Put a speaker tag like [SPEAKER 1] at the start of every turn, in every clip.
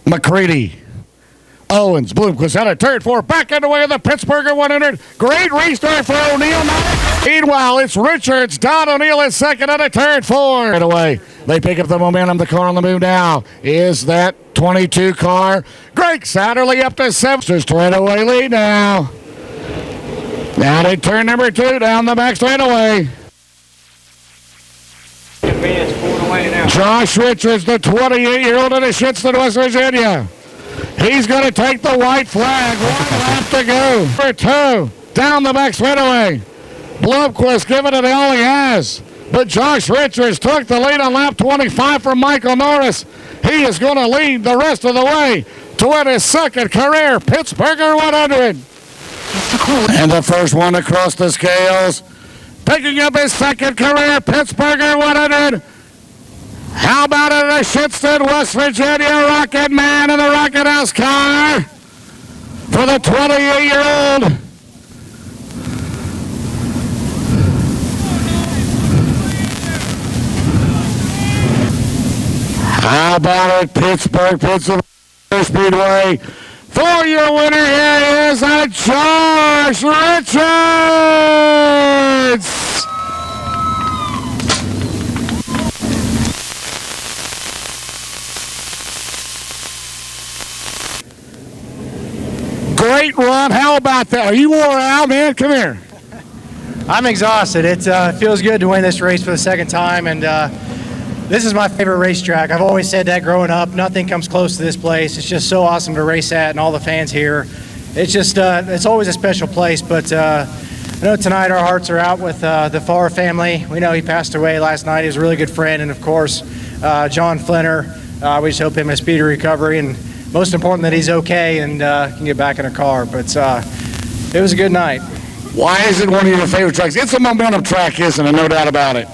[SPEAKER 1] McCready. Owens, Bloomquist out of turn 4, back in the way of the Pittsburgher 100. Great restart for O'Neill. Meanwhile, it's Richards. Don O'Neill is second out of turn 4. Right away, they pick up the momentum. The car on the move now is that 22 car. Greg Satterley up to 7. Straightaway lead now. Now to turn number 2 down the back straightaway. Josh Richards, the 28-year-old out of Shitston, West Virginia. He's going to take the white flag. 1 lap to go. Number 2 down the back straightaway. Blomquist giving it all he has. But Josh Richards took the lead on lap 25 from Michael Norris. He is going to lead the rest of the way to win his second career Pittsburgher 100. And the first one across the scales, picking up his second career Pittsburgher 100. How about it, a Shitston, West Virginia Rocket Man in the Rocket House car for the 28-year-old. How about it, Pittsburgh, Pennsylvania Speedway. For your winner, here is a Josh Richards. Great run. How about that? Are you wore out, man? Come here.
[SPEAKER 2] I'm exhausted. It feels good to win this race for the second time, and this is my favorite racetrack. I've always said that growing up. Nothing comes close to this place. It's just so awesome to race at, and all the fans here. It's just, it's always a special place, but I know tonight our hearts are out with the Farr family. We know he passed away last night. He was a really good friend, and of course, John Flinner. We just hope him a speedy recovery, and most important that he's okay and can get back in a car. But it was a good night.
[SPEAKER 1] Why is it one of your favorite tracks? It's a momentum track, isn't it? No doubt about it.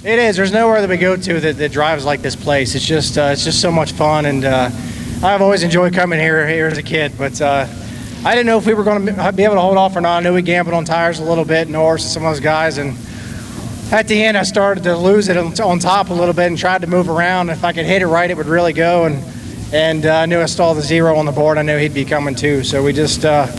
[SPEAKER 2] It is. There's nowhere that we go to that drives like this place. It's just so much fun, and I've always enjoyed coming here as a kid. But I didn't know if we were going to be able to hold off or not. I knew we gambled on tires a little bit, Norris and some of those guys, and at the end I started to lose it on top a little bit and tried to move around. If I could hit it right, it would really go, and I knew I stalled the 0 on the board. I knew he'd be coming too. So we just glad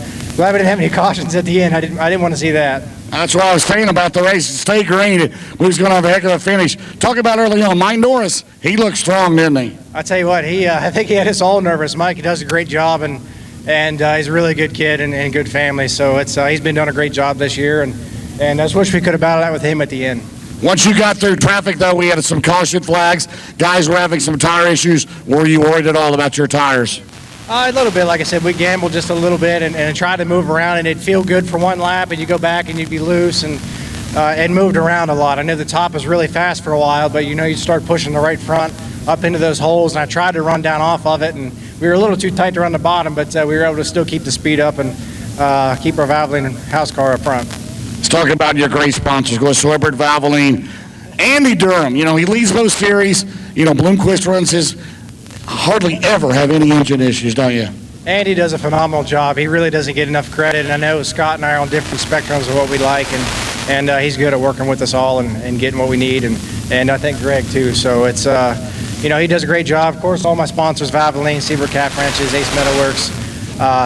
[SPEAKER 2] we didn't have any cautions at the end. I didn't want to see that.
[SPEAKER 1] That's what I was saying about the race. Stay green. We was going to have a heck of a finish. Talk about early on. Mike Norris, he looked strong, didn't he?
[SPEAKER 2] I tell you what, I think he had us all nervous. Mike, he does a great job, and he's a really good kid and good family. So he's been doing a great job this year, and I just wish we could have battled out with him at the end.
[SPEAKER 1] Once you got through traffic, though, we had some caution flags. Guys were having some tire issues. Were you worried at all about your tires?
[SPEAKER 2] A little bit. Like I said, we gambled just a little bit and tried to move around, and it'd feel good for one lap, and you go back and you'd be loose and moved around a lot. I knew the top was really fast for a while, but you start pushing the right front up into those holes, and I tried to run down off of it, and we were a little too tight to run the bottom, but we were able to still keep the speed up and keep our Valvoline and house car up front.
[SPEAKER 1] Let's talk about your great sponsors. Go Swibert, Valvoline, Andy Durham. He leads both series. Bloomquist runs his. Hardly ever have any engine issues, don't you?
[SPEAKER 2] Andy does a phenomenal job. He really doesn't get enough credit, and I know Scott and I are on different spectrums of what we like, and he's good at working with us all and getting what we need, and I think Greg too. So it's he does a great job. Of course, all my sponsors: Valvoline, Siebert Calf Wrenches, Ace Metalworks,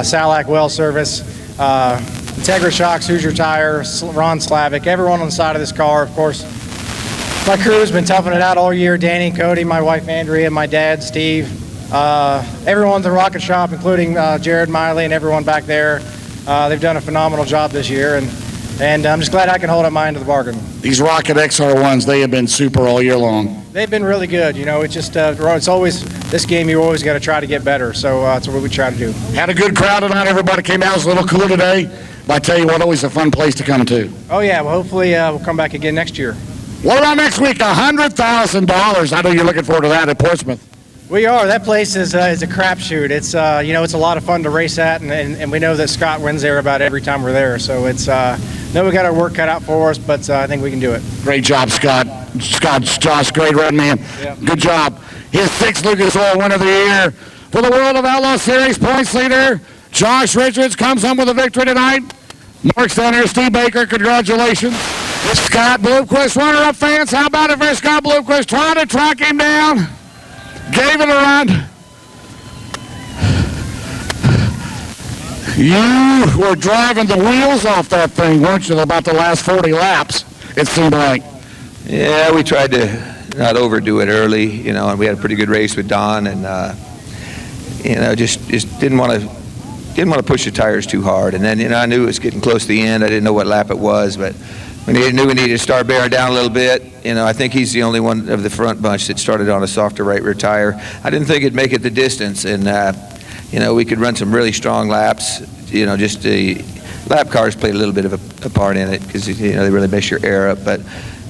[SPEAKER 2] Salac Well Service, Integra Shocks, Hoosier Tire, Ron Slavic, everyone on the side of this car. Of course, my crew's been toughing it out all year. Danny, Cody, my wife Andrea, my dad Steve, everyone at the Rocket Shop, including Jared Miley and everyone back there. They've done a phenomenal job this year, and I'm just glad I can hold up my end of the bargain.
[SPEAKER 1] These Rocket XR1s, they have been super all year long.
[SPEAKER 2] They've been really good. It's just it's always this game. You always got to try to get better. So that's what we try to do.
[SPEAKER 1] Had a good crowd tonight. Everybody came out. It was a little cooler today, but I tell you what, always a fun place to come to.
[SPEAKER 2] Oh yeah. Well, hopefully we'll come back again next year.
[SPEAKER 1] What about next week? $100,000. I know you're looking forward to that at Portsmouth.
[SPEAKER 2] We are. That place is a crapshoot. It's it's a lot of fun to race at, and we know that Scott wins there about every time we're there. So it's we got our work cut out for us, but I think we can do it.
[SPEAKER 1] Great job, Scott. Josh, great run, man.
[SPEAKER 2] Yeah.
[SPEAKER 1] Good job. His 6th Lucas Oil win of the year for the World of Outlaw Series points leader. Josh Richards comes home with a victory tonight. Mark Center, Steve Baker, congratulations. Scott Bloomquist, runner-up fans. How about it for Scott Bloomquist? Trying to track him down. Gave it a run. You were driving the wheels off that thing, weren't you, about the last 40 laps, it seemed like.
[SPEAKER 3] Yeah, we tried to not overdo it early, and we had a pretty good race with Don, and just didn't want to push the tires too hard. And then I knew it was getting close to the end. I didn't know what lap it was, but we knew we needed to start bearing down a little bit. I think he's the only one of the front bunch that started on a softer right rear tire. I didn't think it'd make it the distance, and we could run some really strong laps. Just the lap cars played a little bit of a part in it because they really mess your air up. But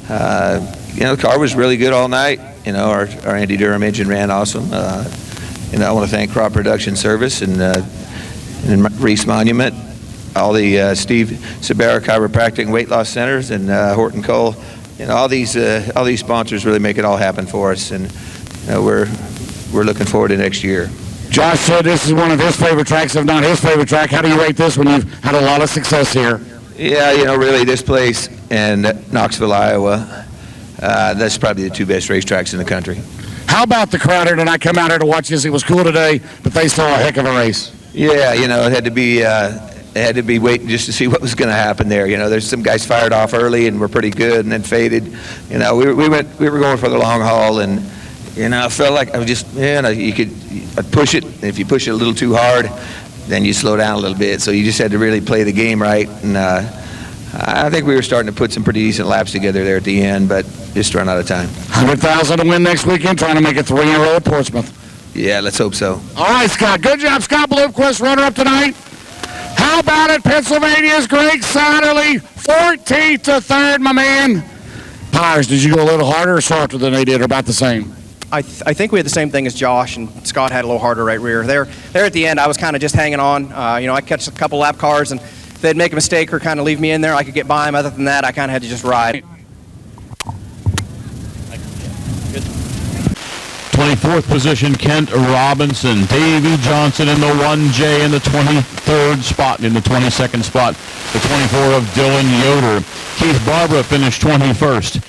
[SPEAKER 3] the car was really good all night. Our Andy Durham engine ran awesome. I want to thank Crop Production Service and Reese Monument, all the Steve Sabera Chiropractic and Weight Loss Centers, and Horton Cole. All these sponsors really make it all happen for us, and we're looking forward to next year.
[SPEAKER 1] Josh said this is one of his favorite tracks, if not his favorite track. How do you rate this when you've had a lot of success here?
[SPEAKER 3] Yeah, really this place and Knoxville, Iowa, that's probably the two best racetracks in the country.
[SPEAKER 1] How about the crowd here tonight? Come out here to watch this. It was cool today, but they saw a heck of a race.
[SPEAKER 3] Yeah, it had to be waiting just to see what was going to happen there. There's some guys fired off early and were pretty good, and then faded. We were going for the long haul, and I felt like I was just I'd push it. And if you push it a little too hard, then you slow down a little bit. So you just had to really play the game right, and I think we were starting to put some pretty decent laps together there at the end, but just run out of time.
[SPEAKER 1] 100,000 to win next weekend, trying to make it 3 in a row at Portsmouth.
[SPEAKER 3] Yeah, let's hope so.
[SPEAKER 1] All right, Scott. Good job, Scott Bloomquist, runner-up tonight. How about it, Pennsylvania's Greg Satterley, 14th to 3rd, my man. Pyres, did you go a little harder or softer than they did, or about the same?
[SPEAKER 4] I think we had the same thing as Josh, and Scott had a little harder right rear. There at the end, I was kind of just hanging on. I catch a couple lap cars, and if they'd make a mistake or kind of leave me in there, I could get by them. Other than that, I kind of had to just ride.
[SPEAKER 5] 24th position, Kent Robinson. Davey Johnson in the 1J in the 23rd spot. In the 22nd spot, the 24 of Dylan Yoder. Keith Barbara finished 21st.